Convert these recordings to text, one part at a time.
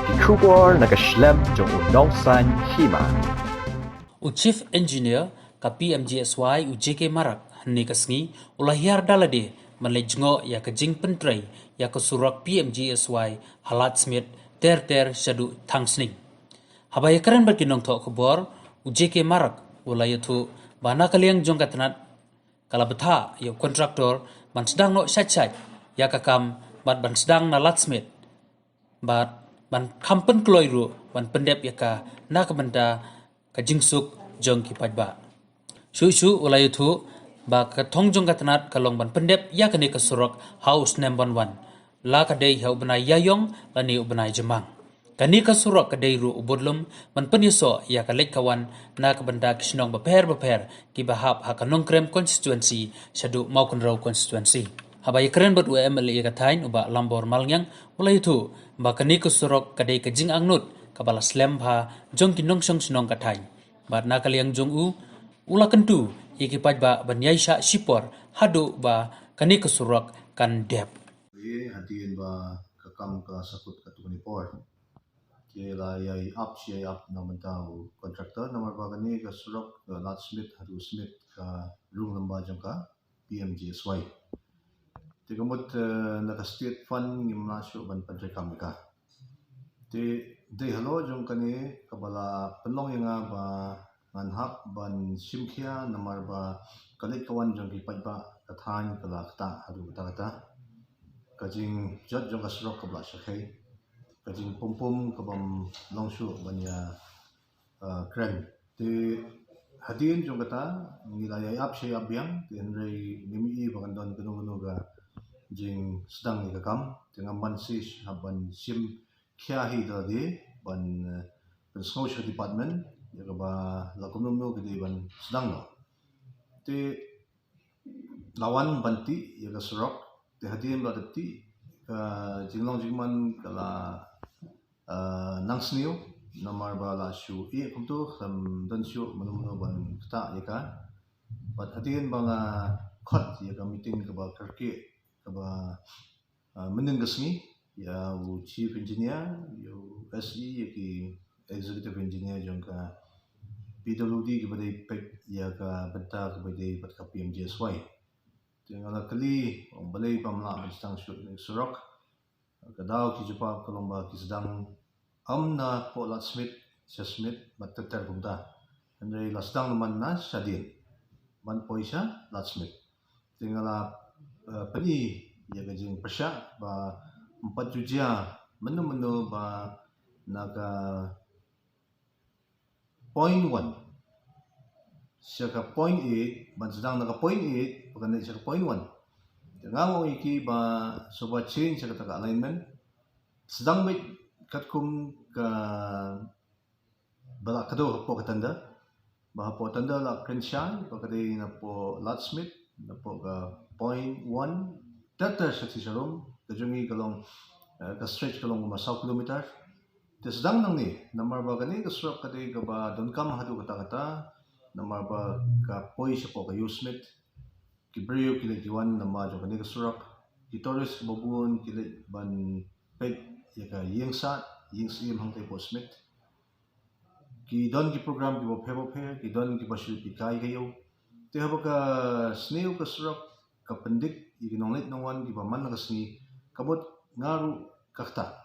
ki kubor nakaslem jong unongsan Hima. Chief Engineer ka Pmgsy JK Marak ni kasngi ulahiar dalade manlejngo ya ka Jing Pyntrei ya ka Surok Pmgsy halat Smit ter shadu Thangsning. Habaya karen berkinong to kubor JK Marak ulayatu bana kaliang jong katnat kalabetha ya kontraktor ban sedang no syat ya ka kam ban sedang na lat Smit ban kampen kloiru ban pendep ya ka na kabenda ka jingsuk jong ki pajba shu ulai thu ba ka thong jong katnat kalong ban pendep ya kani ka Surok house number 1 la ka dei hau bana yayong la ni ubana jemang kani ka Surok ka dei ru ubodlum ban penyeso ya ka lek kawan na ka benda kisnong beper ki bahap ha ka nongkrem constituency shadu maukun raw constituency habai keren bot UML ka thain uba lambor malngyang ulai thu ba kani ka Surok ka dei ka jing angnut ka bala slem bha jong ki nongsong snong ka thain bat na kaliang jong ula kentu iki pajba banyai sha sipor hadu ba kani ka Surok kan dep hatiin ba kakam ka sakut ka 24 kila yai up naman tao kontraktor namar ba kani ka Surok lat Smit hadu Smit ka room lamba jang ka Pmgsy tigamot naka state fund ngimna syo ban Pyntrei kamika de halo jong kani kabala penong yang ba nganhap ban simkhia namar ba kalik kawan jong ki pajba kathan kala kata hadu kata kajing jot jong ka Surok kabla shakai kajing pum kabam longshu banya kren de hadin jong kata ngilaya ap shay abyang tenrei nimi bagandon kuno ga Jing sedang ni kakam dengan mansis haban sim kia hi tadi ban social department ya ba lakunum no gede ban sedang no te lawan banti ya ka Surok te hadim la dati ka jinglong jingman kala nangsniu namar ba la shu kumtu sam dan shu manum ban kta ya ka bat hadim banga khot ya ka meeting ka ba karke kaba menenggasni ya chief engineer yo SE ya ki executive engineer jong ka PWD ki badai pek ya ka benta ka badai pat ka Pmgsy tingala kali balai pamla mestang shoot ni Surok kadaw ki jupa kolomba ki sedang amna po lat Smit matatar bunda andai lasdang naman na shadin man poisa lat Smit tingala pani ya gajing persya ba 4 jujia menu ba naga point 1 siya point 8 ban sedang naga point 8 paganda siya point 1 ngamo iki ba soba change siya kata alignment sedang may katkum ka bala kado po katanda ba po tanda la kensyan pagkadi na po lat Smit na po ka point 1 tata sa sisarom kajungi kalong ka stretch kalong masaw kilometer te sedang nang ni namar ba gani ka Surok kadi ka ba don kam hadu kata namar ba ka poi sa po ka Smit ki brio kili diwan nama jo kani ka Surok ki tourist babun kili ban peg ya ka yingsim hang po Smit ki don ki program ki bo phe ki don ki basu ki kai kayo te haba ka sneo ka Surok ka pendik iginonglit nongwan ki baman na kasni kabot ngaru kakta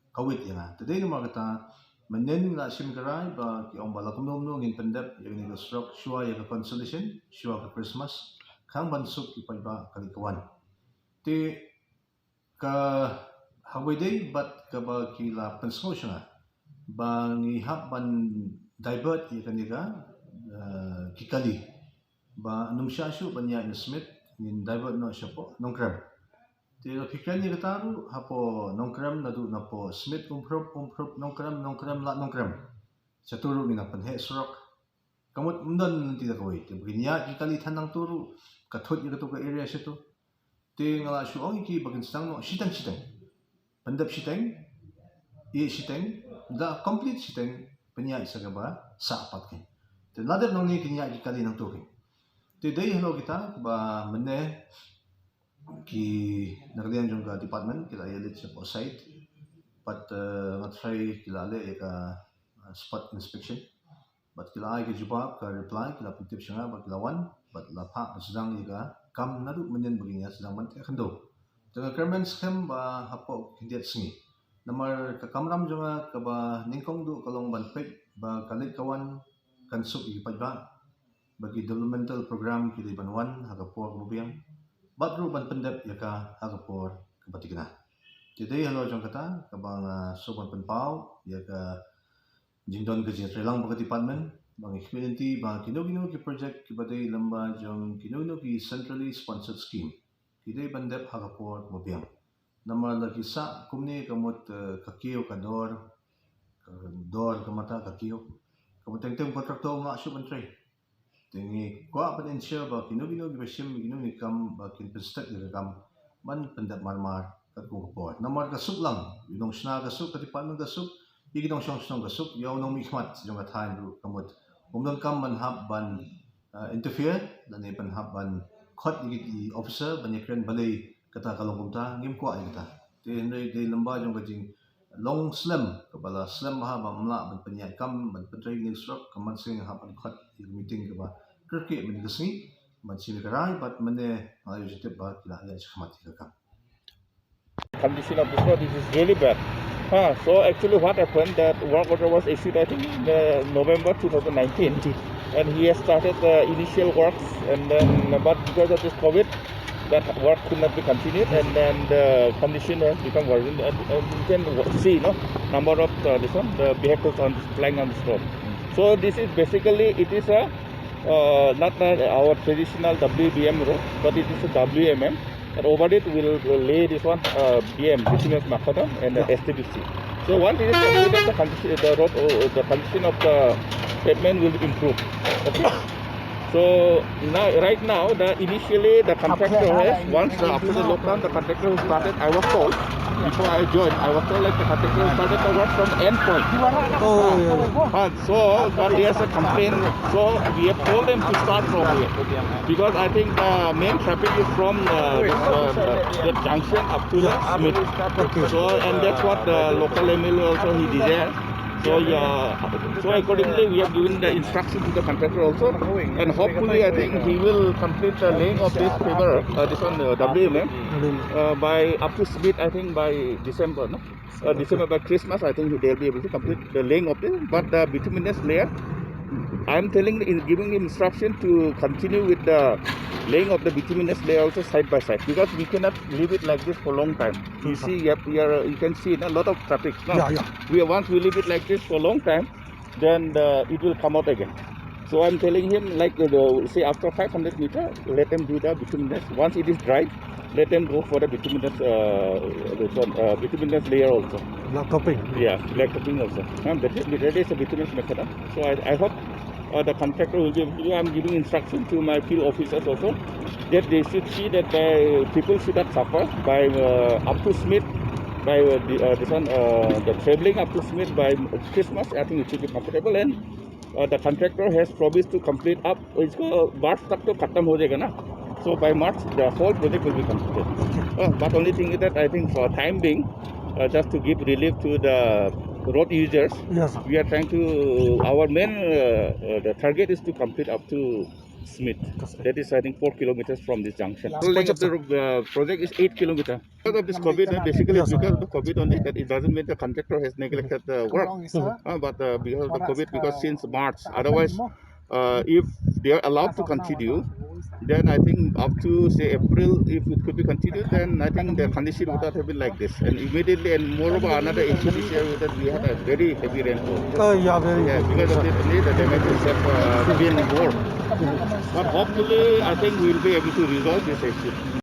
kawit yana today no magata menen la simkarai ba ki ong bala kumnom no ngin pendep yang ni ka Surok shua ya ka consolation shua ka Christmas kang bansuk ki paiba kalikawan te ka hawide bat ka ba ki la pensmo siya ba ngi hap ban divert ya kanika kikali ba anum siya syu banya ni Smit in divert no siya po nongkrem te pikran ni kataru hapo nongkrem nadu na po Smit umprop nongkrem la nongkrem sa turu ni na panhe Surok kamot undan ti dakoy te binya kikali tanang turu kathot ni ka area siya to te ngala syu ong iki bagin stang no sitang pandap sitang da complete sitang panya isa ka ba sa apat ken te ladar nong ni kinya kikali nang tukin today hello kita ba mene ki nagalian jong ka department kita Ïaid siya po Shaid but ngatrai kila le ka spot inspection but kila ai ke jawab ka reply kila pitip shanga ba kila wan but la pa sedang ika kam nadu menyen baginya sedang mantik khendo dengan kermen schem ba hapo hindiat singi namar ka kamram jonga ka ba ningkong du kalong ban pek ba kalit kawan kan sup i padba bagi developmental program kili banwan hagapor bubiang batru ban pendep yaka hagapor kebatikna jadi halo jong kata kabang soban penpau yaka jingdon ke jitrelang bagi department bang community bang kino ki project ki badai lamba jong kino ki centrally sponsored scheme kidai bandep hagapor bubiang nama lagi sa kumni kamut kakio kador kamata kakio kamut tengtem kontraktor ma shu Pyntrei tingi kwa potential ba kino ki besim kino ni kam ba kin pestek ni kam man pendap marmar kat ko por namar ka sup lang yunong sna ka sup ka department ka sup igidong song ka sup yaw nong mikmat jong ka thain ru kamut umnon kam ban hab ban interfere dan ni ban hab ban khot igit officer ban yakren balai kata kalong kumta ngim kwa kata te ndai de lamba jong ka jing long slam kabala slam ha ba mla ban penya kam ban Pyntrei ni Surok kaman sing ha ban khot meeting ka ba kerke men gasni man sini karai but mane ayo jite ba kila ya khmati ka kam condition of this road is really bad. So actually what happened, that work order was issued I think in November 2019 and he has started the initial works and then but because of this COVID that work could not be continued and then the condition has become worse and you can see number of the vehicles flying on this road. So this is basically it is a not our traditional WBM road but it is a WMM. And over it will lay this one BM, business macadam and STBC. So once it is completed, the condition of the pavement will improve. Okay. So now, right now, initially the contractor has after the lockdown, the contractor who started. I was told before I joined, I was told like the contractor started the work from end point. So but there's a complaint. So we have told them to start from here because I think the main traffic is from the junction up to the Smit. So and that's what the local MLA also he desired. So accordingly we have given the instruction to the contractor also, and hopefully I think he will complete the laying of this paper, this one WMM, by up to Smit I think by December, no? December by Christmas I think they'll be able to complete the laying of it. But the bituminous layer, I'm giving him instruction to continue with the laying of the bituminous layer also side by side because we cannot leave it like this for a long time. You see, you can see a lot of traffic. No? Once we leave it like this for a long time, then it will come out again. So I'm telling him like say after 500 meters, let them do the bituminous. Once it is dry, let them go for the bituminous bituminous layer also. Black topping. Yeah, black topping also. That is a bituminous method. So I hope the contractor will be able to. I'm giving instruction to my field officers also that they should see that people should not suffer by up to Smit by the traveling up to Smit by Christmas. I think it should be comfortable and the contractor has promised to complete up. इसको March तक तो खत्म हो जाएगा ना. So by March the whole project will be completed. But only thing is that I think for time being, just to give relief to the road users, Yes. we are trying to. Our main the target is to complete up to Smit. That is I think 4 kilometers from this junction. The length of the project is 8 kilometers. Because of this COVID, basically Yes, because of the COVID only, that it doesn't mean the contractor has neglected the work. But because of the COVID, because since March, otherwise, if they are allowed to continue, then I think up to say April, if it could be continued, then I think the condition would not have been like this. And immediately, and moreover, another issue this year was that we had a very heavy rainfall. Because of this, only the damages have been more. But hopefully, I think we will be able to resolve this issue.